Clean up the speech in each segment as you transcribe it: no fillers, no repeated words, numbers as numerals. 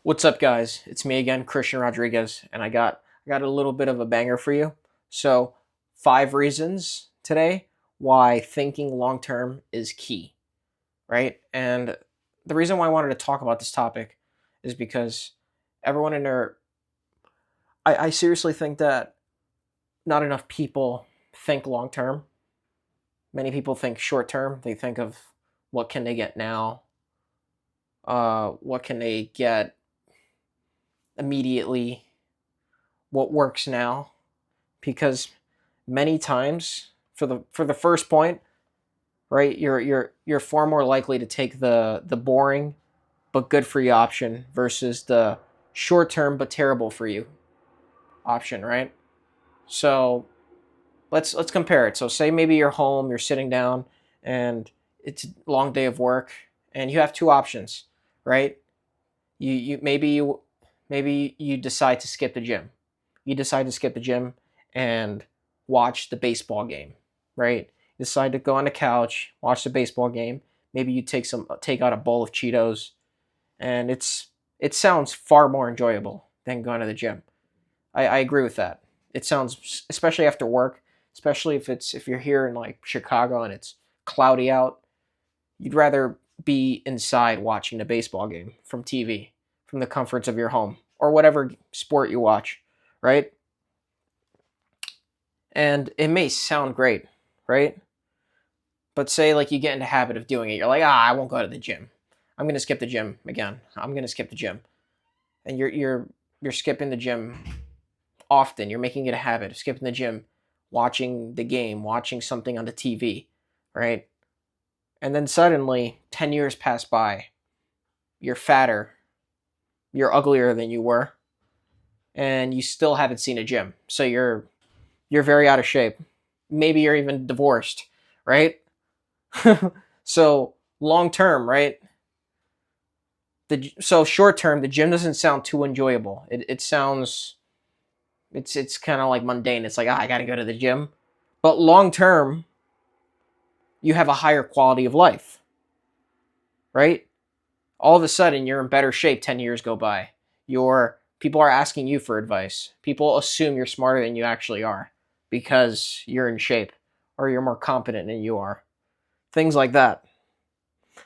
What's up, guys? It's me again, Christian Rodriguez, and I got a little bit of a banger for you. So, 5 reasons today why thinking long term is key, right? And the reason why I wanted to talk about this topic is because everyone in their I seriously think that not enough people think long term. Many people think short term. They think of what can they get now, what can they get immediately, what works now, because many times for the first point, right, you're far more likely to take the boring but good for you option versus the short term but terrible for you option, right? So let's compare it. So say maybe you're home, you're sitting down, and it's a long day of work, and you have two options, right? You maybe you decide to skip the gym. You decide to skip the gym and watch the baseball game, right? You decide to go on the couch, watch the baseball game. Maybe you take out a bowl of Cheetos, and it sounds far more enjoyable than going to the gym. I agree with that. It sounds, especially after work, especially if you're here in like Chicago and it's cloudy out, you'd rather be inside watching the baseball game from TV, from the comforts of your home or whatever sport you watch, right? And it may sound great, right? But say like you get in the habit of doing it, you're like, I won't go to the gym. I'm gonna skip the gym again. I'm gonna skip the gym, and you're skipping the gym often. You're making it a habit of skipping the gym, watching the game, watching something on the TV, right? And then suddenly, 10 years pass by. You're fatter. You're uglier than you were, and you still haven't seen a gym. So you're very out of shape. Maybe you're even divorced, right? So long term, right? So short term, the gym doesn't sound too enjoyable. It sounds it's kind of like mundane. It's like I got to go to the gym, but long term, you have a higher quality of life, right? All of a sudden, you're in better shape. 10 years go by. Your people are asking you for advice. People assume you're smarter than you actually are because you're in shape or you're more competent than you are. Things like that.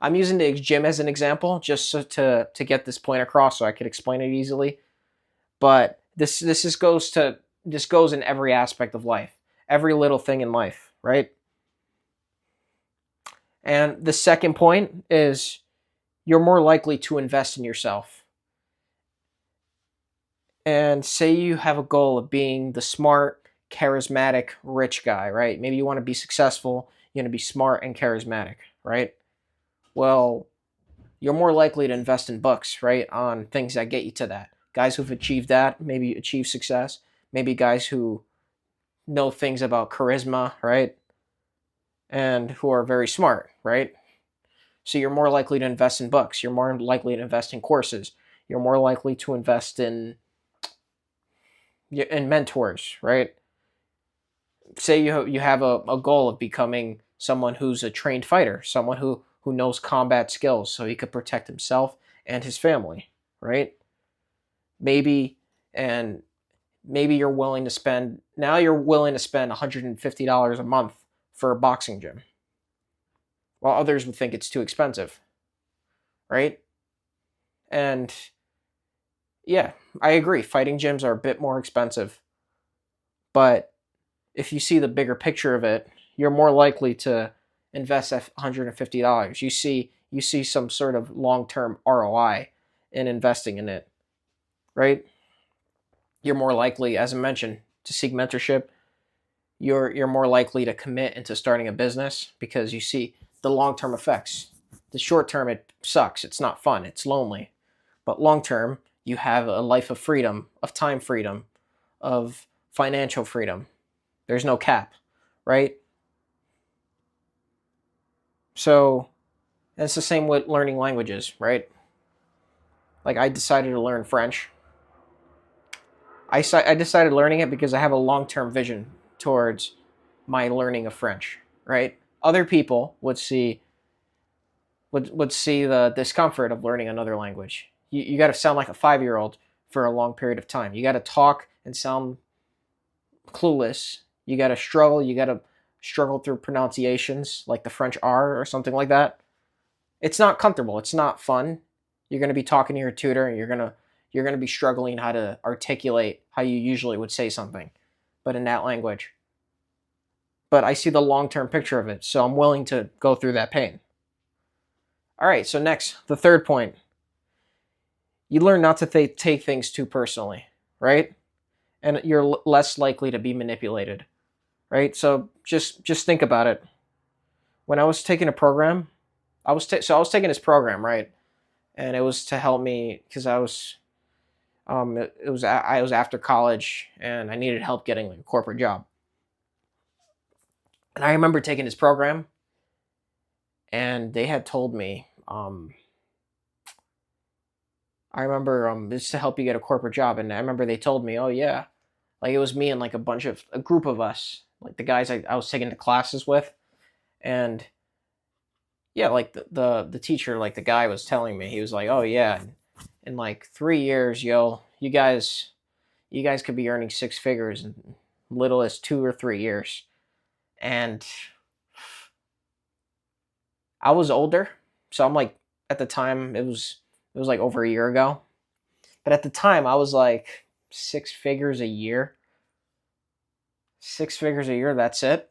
I'm using the gym as an example just to get this point across so I could explain it easily. But this goes in every aspect of life, every little thing in life, right? And the second point is you're more likely to invest in yourself. And say you have a goal of being the smart, charismatic, rich guy, right? Maybe you want to be successful, you want to be smart and charismatic, right? Well, you're more likely to invest in books, right? On things that get you to that. Guys who've achieved that, maybe achieve success, maybe guys who know things about charisma, right? And who are very smart, right? So you're more likely to invest in books. You're more likely to invest in courses. You're more likely to invest in mentors, right? Say you have a goal of becoming someone who's a trained fighter, someone who knows combat skills so he could protect himself and his family, right? Maybe and maybe you're willing to spend $150 a month for a boxing gym, while others would think it's too expensive, right? And yeah, I agree. Fighting gyms are a bit more expensive, but if you see the bigger picture of it, you're more likely to invest that $150. You see some sort of long-term ROI in investing in it, right? You're more likely, as I mentioned, to seek mentorship. You're more likely to commit into starting a business because you see the long-term effects. The short term, it sucks. It's not fun. It's lonely. But long term, you have a life of freedom, of time freedom, of financial freedom. There's no cap, right? So it's the same with learning languages, right? Like I decided to learn French. I decided learning it because I have a long term vision towards my learning of French, right? Other people would see the discomfort of learning another language. You got to sound like a 5-year-old for a long period of time. You got to talk and sound clueless. You got to struggle. You got to struggle through pronunciations like the French R or something like that. It's not comfortable. It's not fun. You're going to be talking to your tutor, and you're going to be struggling how to articulate how you usually would say something, but in that language. But I see the long-term picture of it, so I'm willing to go through that pain. All right, so next, the third point. You learn not to take things too personally, right? And you're less likely to be manipulated, right? So just think about it. When I was taking a program, I was taking this program, right? And it was to help me because I was I was after college and I needed help getting like a corporate job. And I remember taking this program, and they had told me, I remember it's to help you get a corporate job, and I remember they told me, oh yeah, like it was me and like a group of us, like the guys I was taking the classes with, and yeah, like the teacher, like the guy was telling me, he was like, oh yeah, in like 3 years, you guys could be earning six figures in little as 2 or 3 years. And I was older, so I'm like, at the time it was like over a year ago. But at the time I was like, six figures a year. Six figures a year, that's it.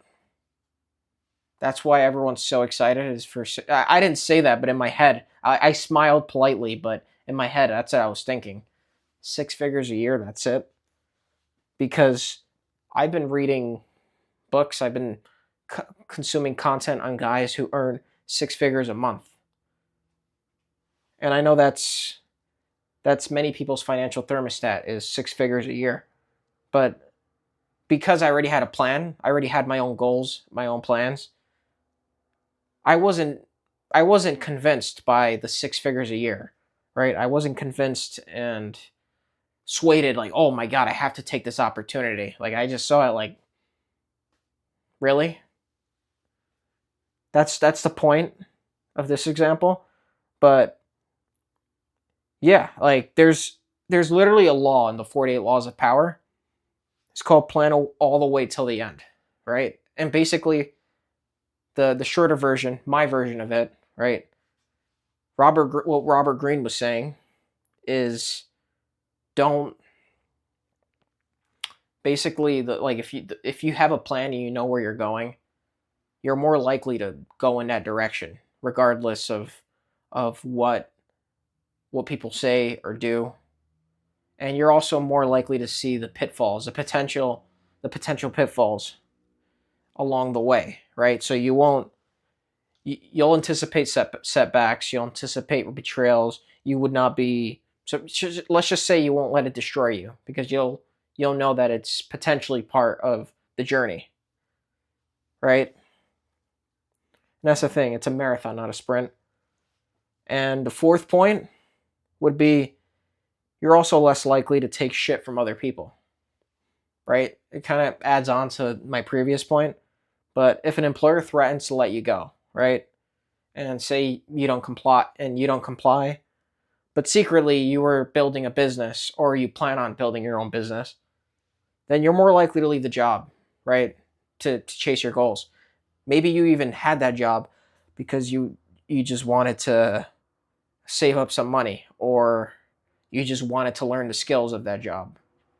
That's why everyone's so excited is for I didn't say that, but in my head, I smiled politely, but in my head that's what I was thinking. Six figures a year, that's it. Because I've been reading books, I've been consuming content on guys who earn six figures a month. And I know that's many people's financial thermostat is six figures a year. But because I already had a plan, I already had my own goals, my own plans. I wasn't convinced by the six figures a year, right? I wasn't convinced and swayed like, oh my god, I have to take this opportunity. Like I just saw it like, really? That's the point of this example. But yeah, like there's literally a law in the 48 laws of power. It's called plan all the way till the end, right? And basically the shorter version, my version of it, right? What Robert Greene was saying is don't basically like if you have a plan and you know where you're going, you're more likely to go in that direction regardless of what people say or do. And you're also more likely to see the pitfalls, the potential pitfalls along the way, right? So you'll anticipate setbacks, you'll anticipate betrayals. You would not be so. Let's just say you won't let it destroy you because you'll know that it's potentially part of the journey, right? And that's the thing. It's a marathon, not a sprint. And the fourth point would be you're also less likely to take shit from other people, right? It kind of adds on to my previous point. But if an employer threatens to let you go, right? And say you don't comply, but secretly you were building a business or you plan on building your own business, then you're more likely to leave the job, right? To chase your goals. Maybe you even had that job because you just wanted to save up some money, or you just wanted to learn the skills of that job.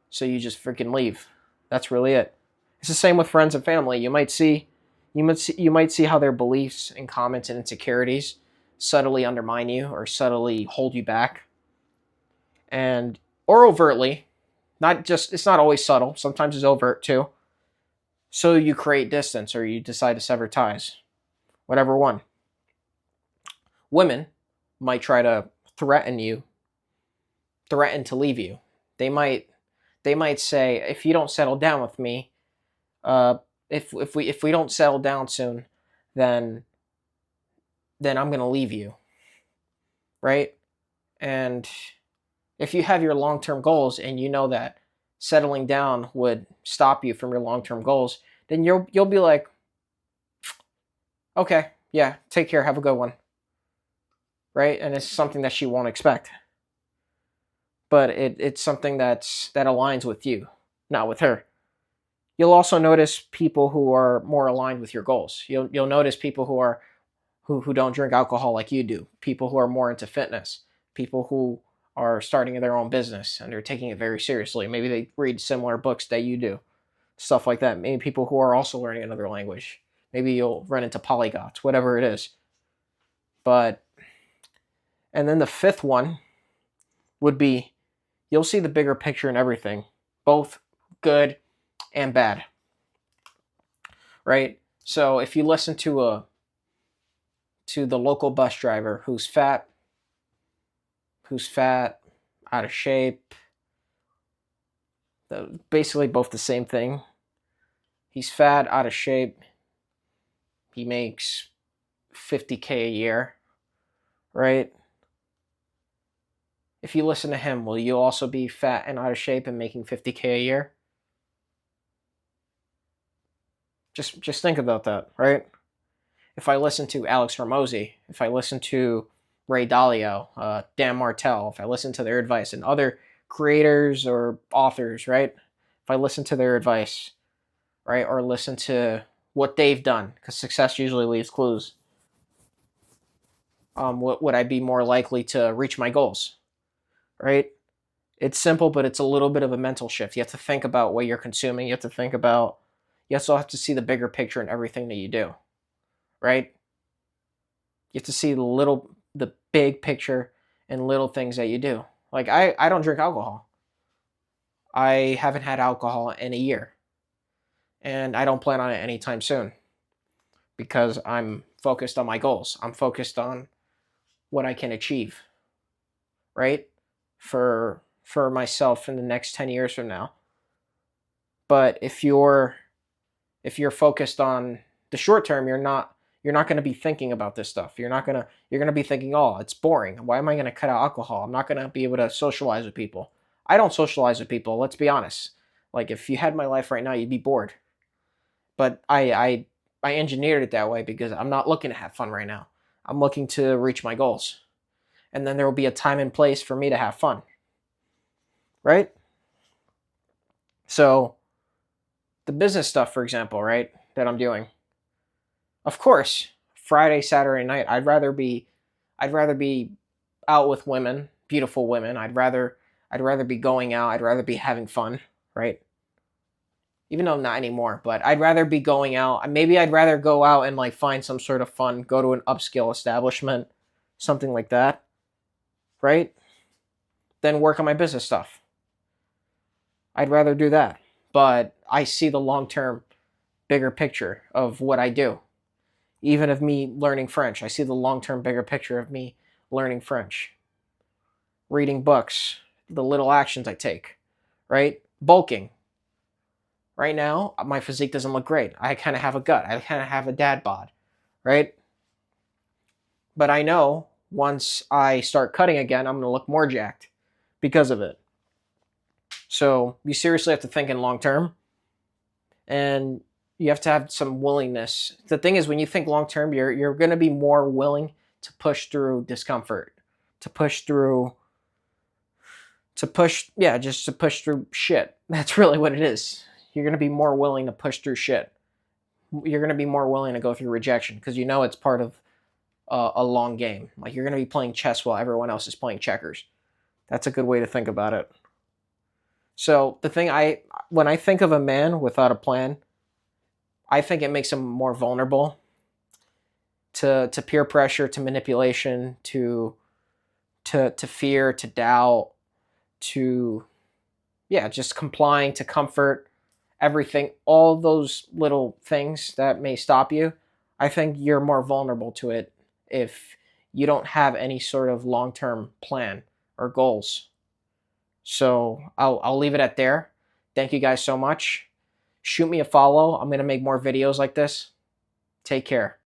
So you just freaking leave. That's really it. It's the same with friends and family. You might see how their beliefs and comments and insecurities subtly undermine you or subtly hold you back. And or overtly, it's not always subtle. Sometimes it's overt too. So you create distance or you decide to sever ties. Whatever one. Women might try to threaten to leave you. They might say, if you don't settle down with me, if we don't settle down soon, then I'm gonna leave you, right? And if you have your long-term goals and you know that settling down would stop you from your long-term goals, then you'll be like, okay, yeah, take care, have a good one, right? And it's something that she won't expect. but it's something that aligns with you, not with her. You'll also notice people who are more aligned with your goals. You'll notice people who don't drink alcohol like you do, people who are more into fitness, people who are starting their own business and they're taking it very seriously. Maybe they read similar books that you do, stuff like that. Maybe people who are also learning another language. Maybe you'll run into polyglots, whatever it is. But, and then the fifth one would be you'll see the bigger picture in everything, both good and bad, right? So if you listen to the local bus driver who's fat, out of shape, basically both the same thing. He's fat, out of shape. He makes $50K a year, right? If you listen to him, will you also be fat and out of shape and making $50K a year? Just think about that, right? If I listen to Alex Hormozi, if I listen to Ray Dalio, Dan Martell, if I listen to their advice, and other creators or authors, right? If I listen to their advice, right, or listen to what they've done, because success usually leaves clues, would I be more likely to reach my goals, right? It's simple, but it's a little bit of a mental shift. You have to think about what you're consuming. You also have to see the bigger picture in everything that you do, right? You have to see the big picture and little things that you do. Like I don't drink alcohol. I haven't had alcohol in a year. And I don't plan on it anytime soon because I'm focused on my goals. I'm focused on what I can achieve, right? For myself in the next 10 years from now. But if you're focused on the short term, you're not going to be thinking about this stuff. You're going to be thinking, "Oh, it's boring. Why am I going to cut out alcohol? I'm not going to be able to socialize with people." I don't socialize with people, let's be honest. Like if you had my life right now, you'd be bored. But I engineered it that way because I'm not looking to have fun right now. I'm looking to reach my goals. And then there will be a time and place for me to have fun. Right? So the business stuff, for example, right, that I'm doing. Of course, Friday, Saturday night, I'd rather be out with women, beautiful women. I'd rather be going out. I'd rather be having fun, right? Even though not anymore, but I'd rather be going out. Maybe I'd rather go out and like find some sort of fun, go to an upscale establishment, something like that, right? Than work on my business stuff. I'd rather do that. But I see the long-term bigger picture of what I do. Even of me learning French, I see the long-term bigger picture of me learning French. Reading books, the little actions I take, right? Bulking. Right now, my physique doesn't look great. I kind of have a gut. I kind of have a dad bod, right? But I know once I start cutting again, I'm going to look more jacked because of it. So you seriously have to think in long term. And you have to have some willingness. The thing is, when you think long term, you're going to be more willing to push through discomfort, to push through shit. That's really what it is. You're going to be more willing to push through shit. You're going to be more willing to go through rejection because you know it's part of a long game. Like you're going to be playing chess while everyone else is playing checkers. That's a good way to think about it. So the thing when I think of a man without a plan, I think it makes him more vulnerable to peer pressure, to manipulation, to fear, to doubt, to just complying, to comfort, everything, all those little things that may stop you. I think you're more vulnerable to it if you don't have any sort of long-term plan or goals. So I'll leave it at there. Thank you guys so much. Shoot me a follow. I'm going to make more videos like this. Take care.